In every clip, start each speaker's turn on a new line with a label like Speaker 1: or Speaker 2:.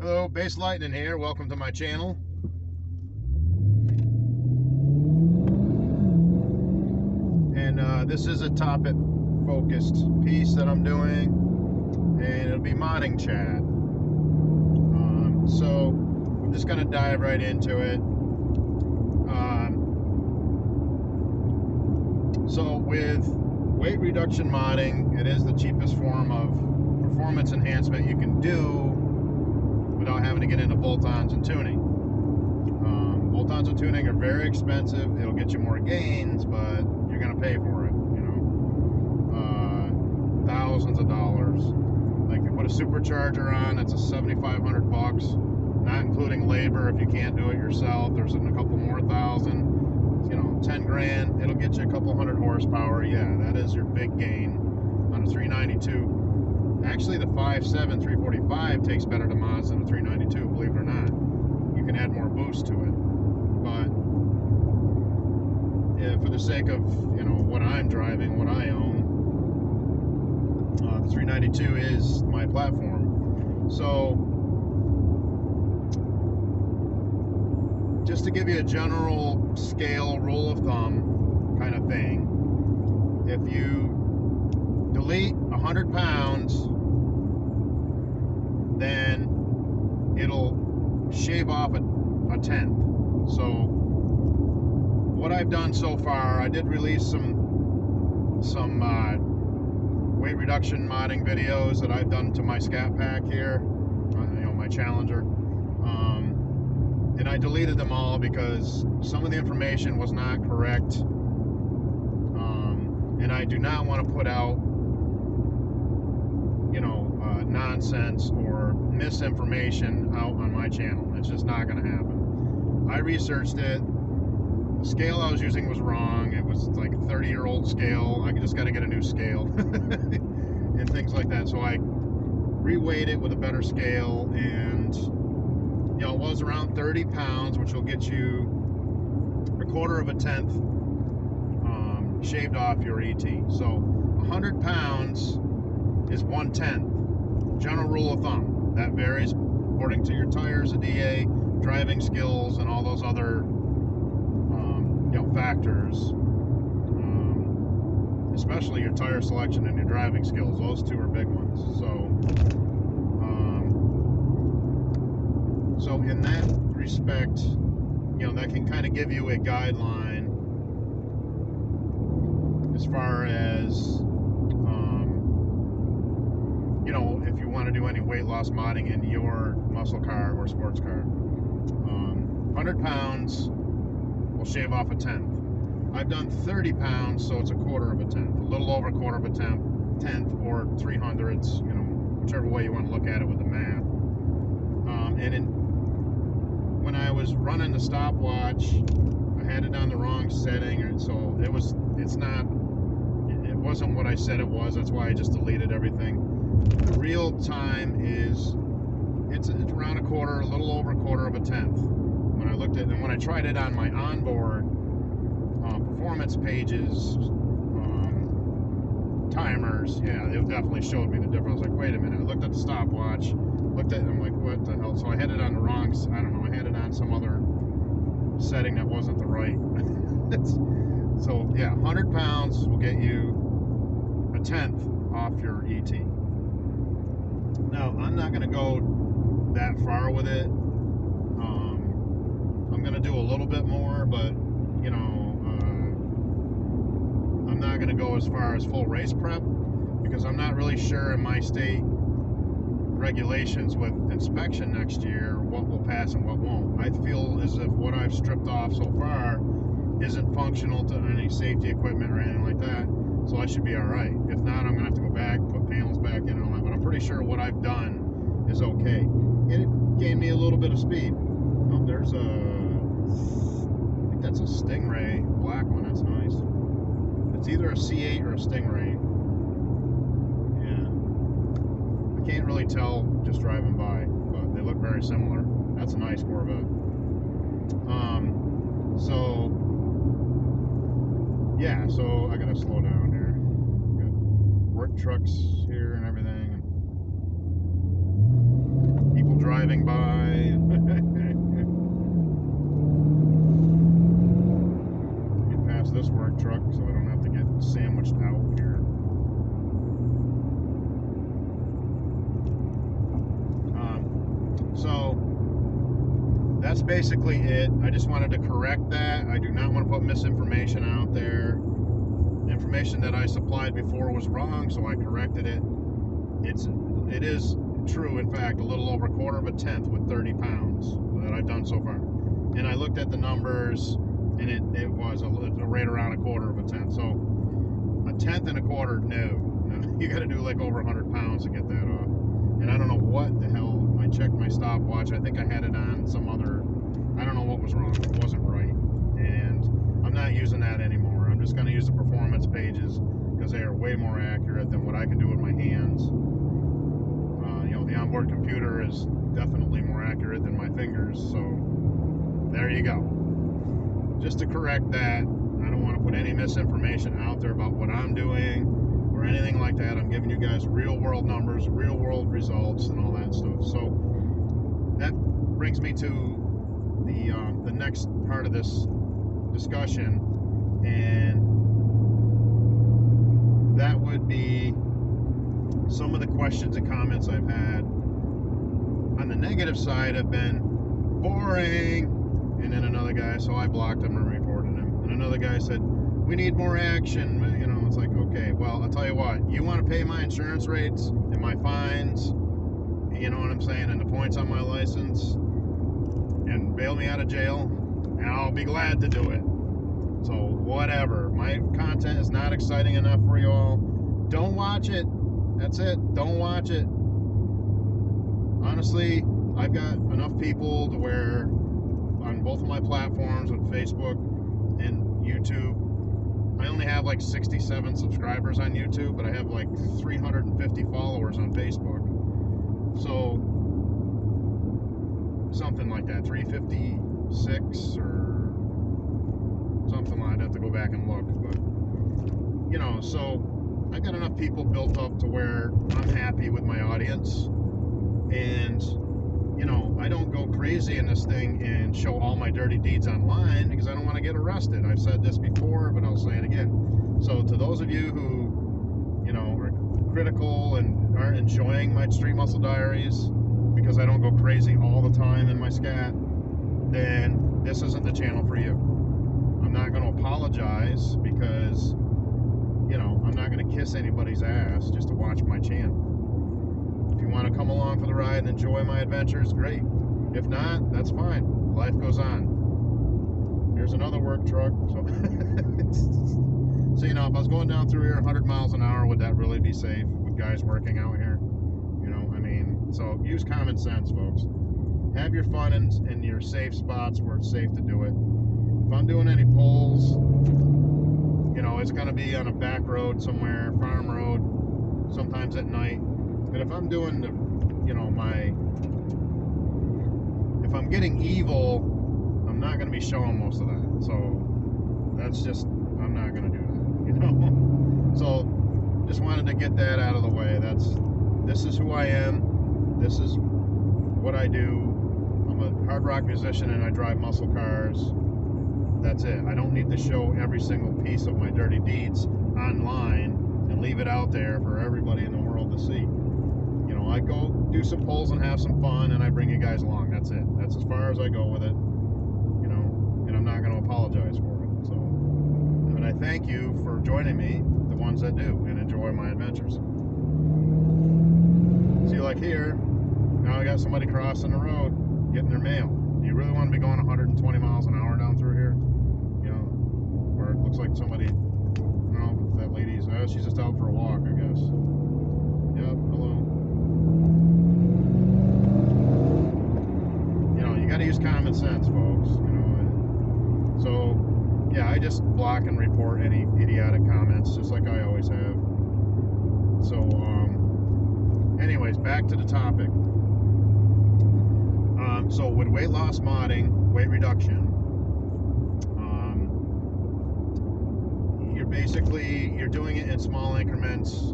Speaker 1: Hello, Base Lightning here. Welcome to my channel. And this is a topic focused piece that I'm doing, and it'll be modding chat. So I'm just going to dive right into it. So with weight reduction modding, it is the cheapest form of performance enhancement you can do without having to get into bolt-ons and tuning. Bolt-ons and tuning are very expensive. It'll get you more gains, but you're going to pay for it, you know. Thousands of dollars. Like, you put a supercharger on, it's a $7,500, not including labor. If you can't do it yourself, there's a couple more thousand. You know, 10 grand, it'll get you a couple hundred horsepower. Yeah, that is your big gain on a 392. Actually, the 5.7 345 takes better to mods than a 392, believe it or not. You can add more boost to it. But yeah, for the sake of, you know, what I'm driving, what I own, the 392 is my platform. So just to give you a general scale rule of thumb kind of thing, if you delete 100 pounds, then it'll shave off a tenth. So what I've done so far, I did release some weight reduction modding videos that I've done to my Scat Pack here, you know, my Challenger. And I deleted them all because some of the information was not correct. And I do not want to put out, you know, nonsense or misinformation out on my channel. It's just not going to happen. I researched it. The scale I was using was wrong. It was like a 30-year-old scale. I just got to get a new scale and things like that. So I reweighed it with a better scale, and you know, it was around 30 pounds, which will get you a quarter of a tenth shaved off your ET. So 100 pounds is 1/10. General rule of thumb. That varies according to your tires, a DA, driving skills, and all those other you know, factors. Especially your tire selection and your driving skills. Those two are big ones. So in that respect, you know, that can kind of give you a guideline as far as, you know, if you want to do any weight loss modding in your muscle car or sports car. 100 pounds will shave off a tenth. I've done 30 pounds, so it's a quarter of a tenth. A little over a quarter of a tenth or 300ths, you know, whichever way you want to look at it with the math. When I was running the stopwatch, I had it on the wrong setting, and so it wasn't what I said it was. That's why I just deleted everything. The real time is it's around a quarter, a little over a quarter of a tenth. When I looked at it, and when I tried it on my onboard performance pages, timers, yeah, it definitely showed me the difference. I was like, wait a minute. I looked at the stopwatch, looked at it, and I'm like, what the hell? So I had it on the wrong, I don't know, I had it on some other setting that wasn't the right. So yeah, 100 pounds will get you a tenth off your ET. Now, I'm not going to go that far with it. I'm going to do a little bit more, but, you know, I'm not going to go as far as full race prep because I'm not really sure in my state regulations with inspection next year what will pass and what won't. I feel as if what I've stripped off so far isn't functional to any safety equipment or anything like that, so I should be all right. If not, I'm going to have to go back, put panels back in and all that, but I'm pretty sure what I've done is okay. And it gave me a little bit of speed. Oh, there's a, I think that's a Stingray, black one. That's nice. It's either a C8 or a Stingray. Yeah. I can't really tell just driving by, but they look very similar. That's a nice Corvette. So yeah, so I gotta slow down here. Got work trucks here and everything. People drive driving by. Get past this work truck so I don't have to get sandwiched out here. So that's basically it. I just wanted to correct that. I do not want to put misinformation out there. The information that I supplied before was wrong, so I corrected it. It is true, in fact, a little over 1/4 of a tenth with 30 pounds that I've done so far. And I looked at the numbers, and it was right around 1/4 of a tenth. So 1/10 and 1/4, no. You got to do like over 100 pounds to get that off. And I don't know what the hell. I checked my stopwatch. I think I had it on some other. I don't know what was wrong. It wasn't right, and I'm not using that anymore. I'm just going to use the performance pages because they are way more accurate than what I can do with my hands. The onboard computer is definitely more accurate than my fingers, so there you go. Just to correct that, I don't want to put any misinformation out there about what I'm doing or anything like that. I'm giving you guys real world numbers, real world results, and all that stuff. So that brings me to the next part of this discussion, and that would be some of the questions and comments I've had. On the negative side have been boring, and then another guy, so I blocked him and reported him, and another guy said, we need more action. It's like, okay, well, I'll tell you what, you want to pay my insurance rates and my fines, you know what I'm saying, and the points on my license, and bail me out of jail, and I'll be glad to do it. So whatever, my content is not exciting enough for you all. Don't watch it. That's it. Don't watch it. Honestly, I've got enough people to where on both of my platforms, on Facebook and YouTube, I only have like 67 subscribers on YouTube, but I have like 350 followers on Facebook. So something like that, 356 or something. I'd have to go back and look, but so I got enough people built up to where I'm happy with my audience, and I don't go crazy in this thing and show all my dirty deeds online because I don't want to get arrested. I've said this before, but I'll say it again. So to those of you who are critical and aren't enjoying my Street Muscle Diaries because I don't go crazy all the time in my scat, then this isn't the channel for you. I'm not going to apologize because I'm not going to kiss anybody's ass just to watch my channel. If you want to come along for the ride and enjoy my adventures, great. If not, that's fine. Life goes on. Here's another work truck. So, if I was going down through here 100 miles an hour, would that really be safe with guys working out here? So use common sense, folks. Have your fun in your safe spots where it's safe to do it. If I'm doing any pulls, it's going to be on a back road somewhere, farm road, sometimes at night. But if I'm doing if I'm getting evil, I'm not going to be showing most of that. So that's just, I'm not going to do that, So just wanted to get that out of the way. This is who I am. This is what I do. I'm a hard rock musician and I drive muscle cars. That's it. I don't need to show every single piece of my dirty deeds online and leave it out there for everybody in the world to see. I go do some pulls and have some fun, and I bring you guys along. That's it. That's as far as I go with it. And I'm not going to apologize for it. So, and I thank you for joining me, the ones that do, and enjoy my adventures. See, like here, now I got somebody crossing the road, getting their mail. Do you really want to be going 120 miles an hour down through here? Or it looks like somebody, I don't know if that lady's, she's just out for a walk, I guess. Yep, hello. You got to use common sense, folks. So yeah, I just block and report any idiotic comments, just like I always have. So anyways, back to the topic. So with weight loss modding, weight reduction, you're doing it in small increments,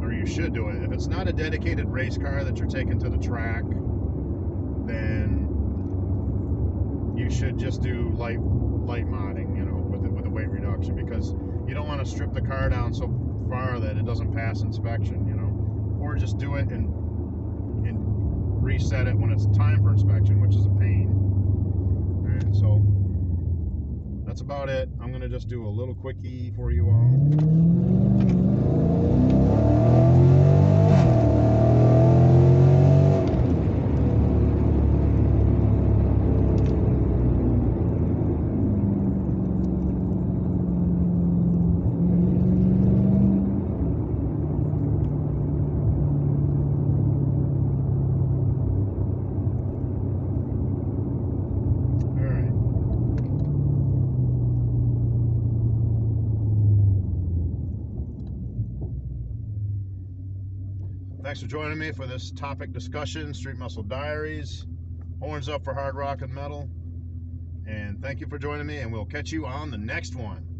Speaker 1: or you should do it. If it's not a dedicated race car that you're taking to the track, then you should just do light modding, you know, with the weight reduction, because you don't want to strip the car down so far that it doesn't pass inspection, you know, or just do it and reset it when it's time for inspection, which is a pain. All right, so that's about it. I'm gonna just do a little quickie for you all. Thanks for joining me for this topic discussion, Street Muscle Diaries. Horns up for hard rock and metal. And thank you for joining me, and we'll catch you on the next one.